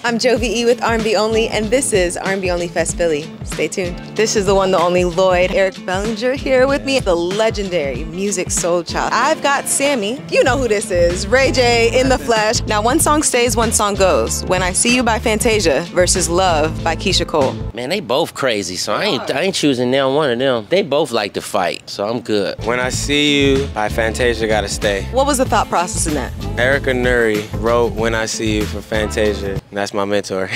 I'm Jovy E with R&B Only, and this is R&B Only Fest Philly. Stay tuned. This is the one, the only Lloyd. Eric Bellinger here with me, the legendary Musiq Soulchild. I've got Sammie. You know who this is. Ray J in the flesh. Now, one song stays, one song goes. When I See You by Fantasia versus Love by Keyshia Cole. Man, they both crazy, so I ain't choosing down one of them. They both like to fight, so I'm good. When I See You by Fantasia gotta stay. What was the thought process in that? Erica Nuri wrote When I See You for Fantasia. That's my mentor.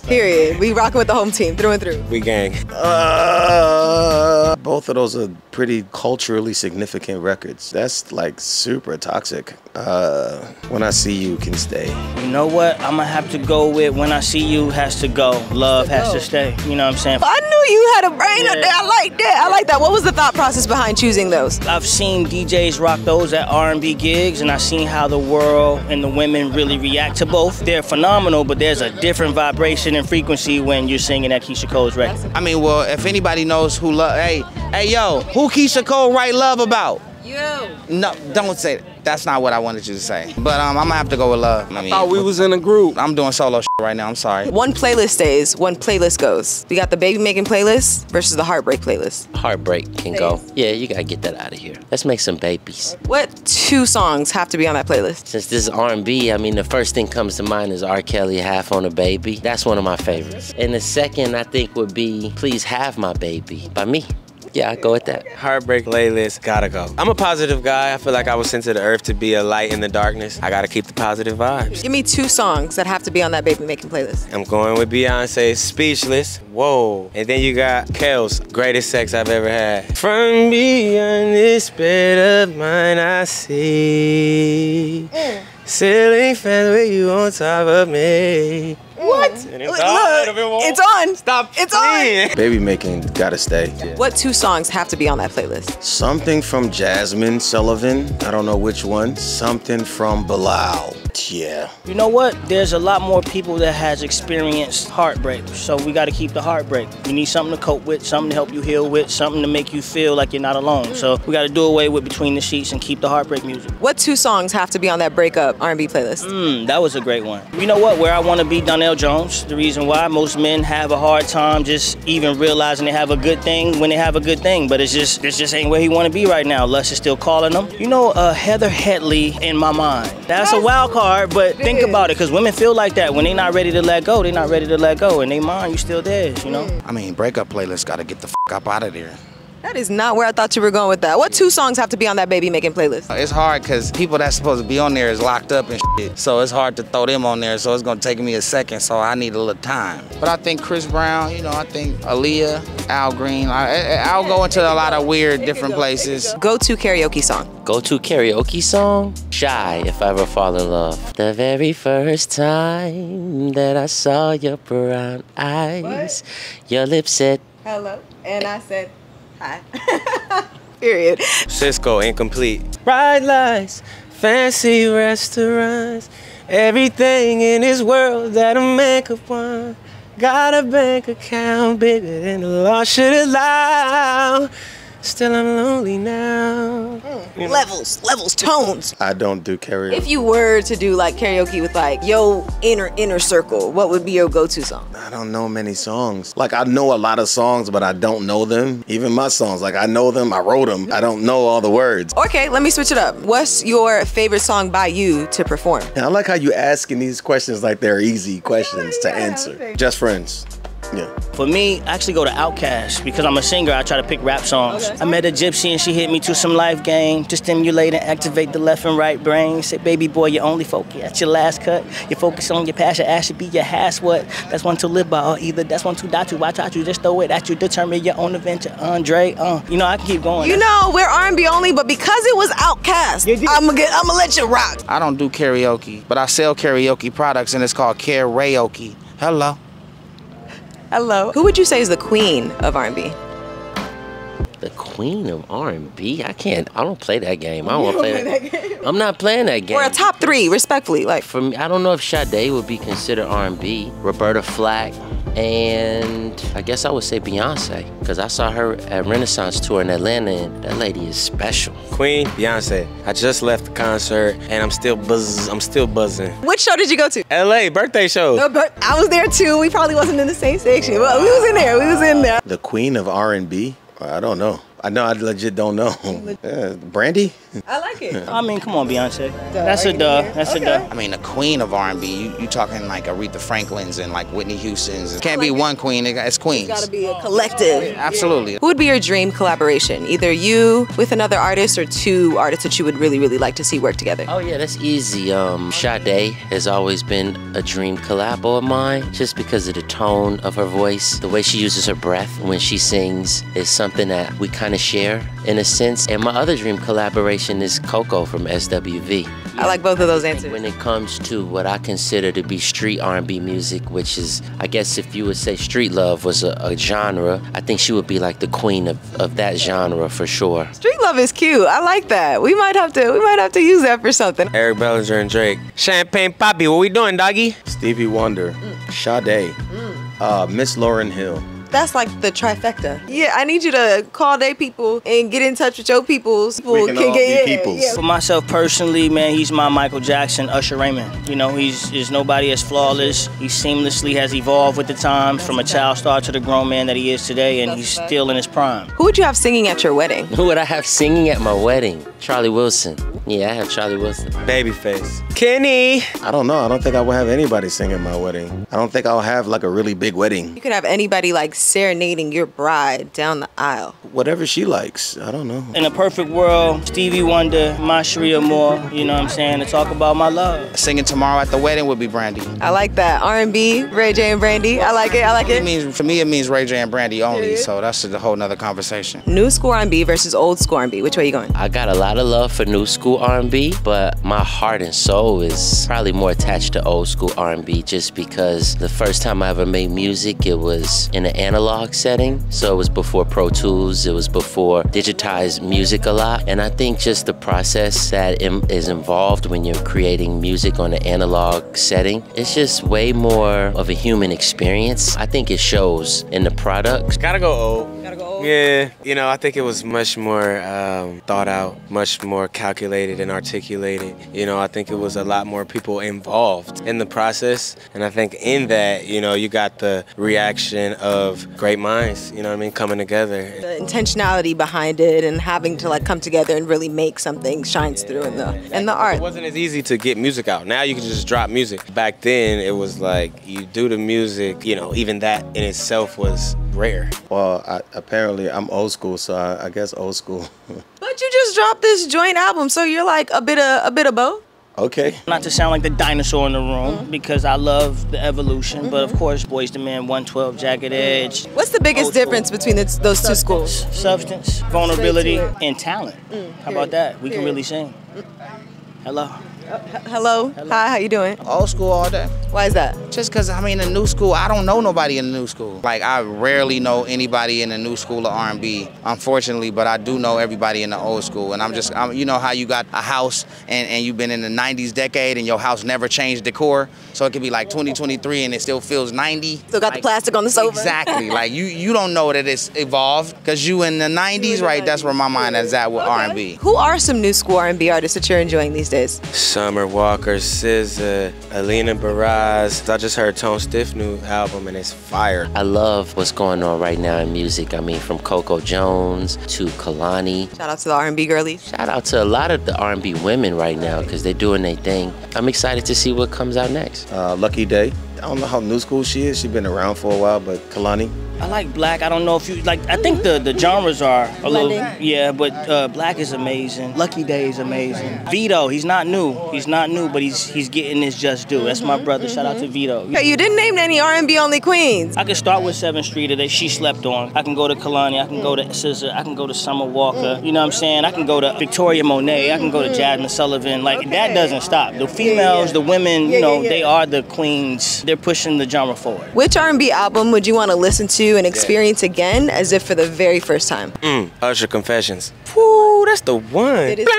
Period. We rocking with the home team through and through. We gang. Both of those are pretty culturally significant records. That's like super toxic. When I See You can stay. You know what? I'm gonna have to go with When I See You has to go. Love has to stay. You know what I'm saying? I knew you had a brain up there. I like that. I like that. What was the thought process behind choosing those? I've seen DJs rock those at R&B gigs, and I've seen how the world and the women really react to both. They're phenomenal, but there's a different vibration and frequency when you're singing at Keyshia Cole's record. I mean, well, if anybody knows who love, hey, yo, who Keyshia Cole write Love about? You. No, don't say that. That's not what I wanted you to say. But I'm gonna have to go with Love. I mean, Thought we was in a group. I'm doing solo shit right now. I'm sorry. One playlist stays, one playlist goes. We got the baby making playlist versus the heartbreak playlist. Heartbreak can go. Yeah, you gotta get that out of here. Let's make some babies. What two songs have to be on that playlist? Since this is R&B, I mean, the first thing comes to mind is R. Kelly, Half on a Baby. That's one of my favorites. And the second, I think, would be Please Have My Baby by me. Yeah, I'd go with that. Heartbreak playlist, gotta go. I'm a positive guy. I feel like I was sent to the earth to be a light in the darkness. I gotta keep the positive vibes. Give me two songs that have to be on that baby making playlist. I'm going with Beyonce's Speechless. Whoa. And then you got Kel's Greatest Sex I've Ever Had. From beyond this bed of mine, I see ceiling fan with you on top of me. What? It's on. Stop. It's playing. on. Baby making gotta stay. What two songs have to be on that playlist? Something from Jasmine Sullivan. I don't know which one. Something from Bilal. Yeah. You know what? There's a lot more people that has experienced heartbreak, so we gotta keep the heartbreak. You need something to cope with, something to help you heal with, something to make you feel like you're not alone. So we gotta do away with Between the Sheets and keep the heartbreak music. What two songs have to be on that breakup R&B playlist? That was a great one. You know what? Where I Wanna Be, Donnell Jones. The reason why most men have a hard time just even realizing they have a good thing when they have a good thing, but it just ain't where he wanna be right now. Lust is still calling him. You know, Heather Headley in my mind. That's a wild card, but think about it, because women feel like that. When they not ready to let go, they not ready to let go. In their mind, you still theirs, you know? I mean, breakup playlist gotta get the up out of there. That is not where I thought you were going with that. What two songs have to be on that baby making playlist? It's hard because people that's supposed to be on there is locked up and shit. So it's hard to throw them on there. So it's gonna take me a second. So I need a little time. But I think Chris Brown, you know, I think Aaliyah, Al Green. I'll go into a lot of weird different places. Go-to karaoke song. Go-to karaoke song? Shy, If I Ever Fall in Love. The very first time that I saw your brown eyes, your lips said, hello, and I said, hi. Period. Cisco, Incomplete. Bright lights, fancy restaurants, everything in this world that a man could want. Got a bank account bigger than the law should allow. Still I'm lonely now. Levels, tones. I don't do karaoke. If you were to do like karaoke with like your inner circle, what would be your go-to song? I don't know many songs. Like I know a lot of songs, but I don't know them. Even my songs, like I know them, I wrote them. I don't know all the words. Okay, let me switch it up. What's your favorite song by you to perform? I like how you asking these questions like they're easy questions to answer. Okay. Just Friends. Yeah. For me, I actually go to Outkast because I'm a singer. I try to pick rap songs. Okay. I met a gypsy and she hit me to some life game to stimulate and activate the left and right brain. Said, baby boy, you only focus at your last cut. You focus on your passion, ass should be your has what. That's one to live by, or either that's one to die to. Watch out, you just throw it at you. Determine your own adventure, Andre. You know, I can keep going. You know, we're R&B only, but because it was Outkast, I'ma let you rock. I don't do karaoke, but I sell karaoke products and it's called karaoke. Hello. Hello. Who would you say is the queen of R&B? the queen of R&B? I don't play that game. I don't want to play that game. I'm not playing that game. Or a top three, respectfully. Like for me, I don't know if Sade would be considered R&B. Roberta Flack, and I guess I would say Beyonce, because I saw her at Renaissance Tour in Atlanta, and that lady is special. Queen, Beyonce. I just left the concert, and I'm still buzzing. Which show did you go to? LA, birthday show. No, but I was there too. We probably wasn't in the same section, but we was in there. We was in there. The Queen of R&B? I don't know. I legit don't know. Brandy? I like it. I mean, come on, Beyonce. That's a duh. That's a duh. I mean, the queen of R&B, you talking like Aretha Franklin's and like Whitney Houston's. It can't be one queen, it's queens. It's gotta be a collective. Absolutely. Who would be your dream collaboration? Either you with another artist or two artists that you would really, really like to see work together? Oh yeah, that's easy. Sade has always been a dream collabo of mine, just because of the tone of her voice. The way she uses her breath when she sings is something that we kind of share in a sense. And my other dream collaboration is Coco from SWV. I like both of those answers. When it comes to what I consider to be street R&B music, which is, I guess if you would say Street Love was a genre, I think she would be like the queen of that genre for sure. Street Love is cute. I like that. We might have to use that for something. Eric Bellinger and Drake. Champagne Poppy, what we doing, doggy? Stevie Wonder. Sade. Miss Lauryn Hill. That's like the trifecta. Yeah, I need you to call their people and get in touch with your peoples. We can all be peoples. For myself personally, man, he's my Michael Jackson, Usher Raymond. You know, he's nobody as flawless. He seamlessly has evolved with the times from a child star to the grown man that he is today, and he's still in his prime. Who would you have singing at your wedding? Who would I have singing at my wedding? Charlie Wilson. Yeah, I have Charlie Wilson. Babyface. Kenny. I don't know. I don't think I will have anybody sing at my wedding. I don't think I'll have like a really big wedding. You could have anybody like serenading your bride down the aisle. Whatever she likes. I don't know. In a perfect world, Stevie Wonder, my Sharia Moore, you know what I'm saying, to talk about my love. Singing tomorrow at the wedding would be Brandy. I like that. R&B, Ray J and Brandy. I like it. I like it. For me, it means Ray J and Brandy only, so that's a whole nother conversation. New school R&B versus old school R&B. Which way you going? I got a lot of love for new school R&B, but my heart and soul is probably more attached to old school R&B, just because the first time I ever made music, it was in an analog setting. So it was before Pro Tools, it was before digitized music a lot. And I think just the process that is involved when you're creating music on an analog setting, it's just way more of a human experience. I think it shows in the product. Gotta go old. Gotta go old. Yeah, you know, I think it was much more thought out, much more calculated and articulated. You know, I think it was a lot more people involved in the process. And I think in that, you know, you got the reaction of great minds, you know what I mean, coming together. The intentionality behind it and having to like come together and really make something shines through in the art. It wasn't as easy to get music out. Now you can just drop music. Back then it was like you do the music, you know, even that in itself was rare. Well, apparently I'm old school, so I guess old school. But you just dropped this joint album, so you're like a bit of both. Okay. Not to sound like the dinosaur in the room, because I love the evolution, but of course, Boyz II Men, 112, Jagged Edge. What's the biggest difference between those two schools? Substance, vulnerability, and talent. How about that? We can really sing. Hello. Hello. Hi, how you doing? Old school all day. Why is that? Just because, I mean, the new school, I don't know nobody in the new school. Like, I rarely know anybody in the new school of R&B, unfortunately, but I do know everybody in the old school. And I'm you know how you got a house and you've been in the 90s decade and your house never changed decor? So it could be like 2023 and it still feels 90. Still got the plastic on the sofa. Exactly. Like, you don't know that it's evolved because you in the 90s, right? That's where my mind is at with R&B. Who are some new school R&B artists that you're enjoying these days? Summer Walker, SZA, Alina Baraz. I just heard Tone Stith new album and it's fire. I love what's going on right now in music. I mean, from Coco Jones to Kalani. Shout out to the R&B girlies. Shout out to a lot of the R&B women right now because they're doing their thing. I'm excited to see what comes out next. Lucky Day. I don't know how new school she is. She's been around for a while, but Kalani. I like Black. I don't know if you like. I think the genres are a little, yeah. But Black is amazing. Lucky Day is amazing. Vito, he's not new. He's not new, but he's getting his just due. That's my brother. Shout out to Vito. Okay, you didn't name any R&B only queens. I could start with 7th Street that she slept on. I can go to Kalani. I can go to SZA. I can go to Summer Walker. You know what I'm saying? I can go to Victoria Monet. I can go to Jasmine Sullivan. Like that doesn't stop. The females, the women, you know, they are the queens. They're pushing the genre forward. Which R&B album would you want to listen to and experience again as if for the very first time? Usher Confessions. Woo, that's the one. It is a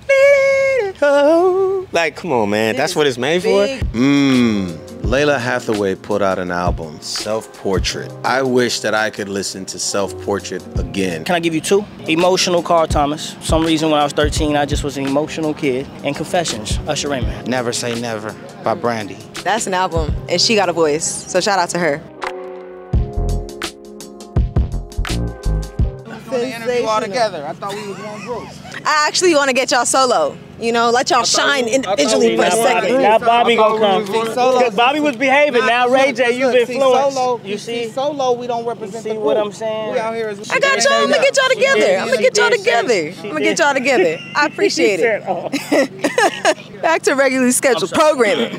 big one. Like, come on, man. That's what it's made for? Layla Hathaway put out an album, Self-Portrait. I wish that I could listen to Self-Portrait again. Can I give you two? Emotional, Carl Thomas. For some reason when I was 13, I just was an emotional kid. And Confessions, Usher Raymond. Never Say Never by Brandy. That's an album, and she got a voice, so shout out to her. The interview all together. I thought we was one group. I actually want to get y'all solo. You know, let y'all shine individually for a second. Now Bobby gonna come. Because Bobby was behaving. Now Ray J, you've influenced. Solo, You see? Solo, we don't represent See the what group. I'm saying? We out here as I got y'all. I'm gonna get y'all together. I'm gonna get y'all together. I'm gonna get y'all together. I appreciate it. Back to regularly scheduled programming.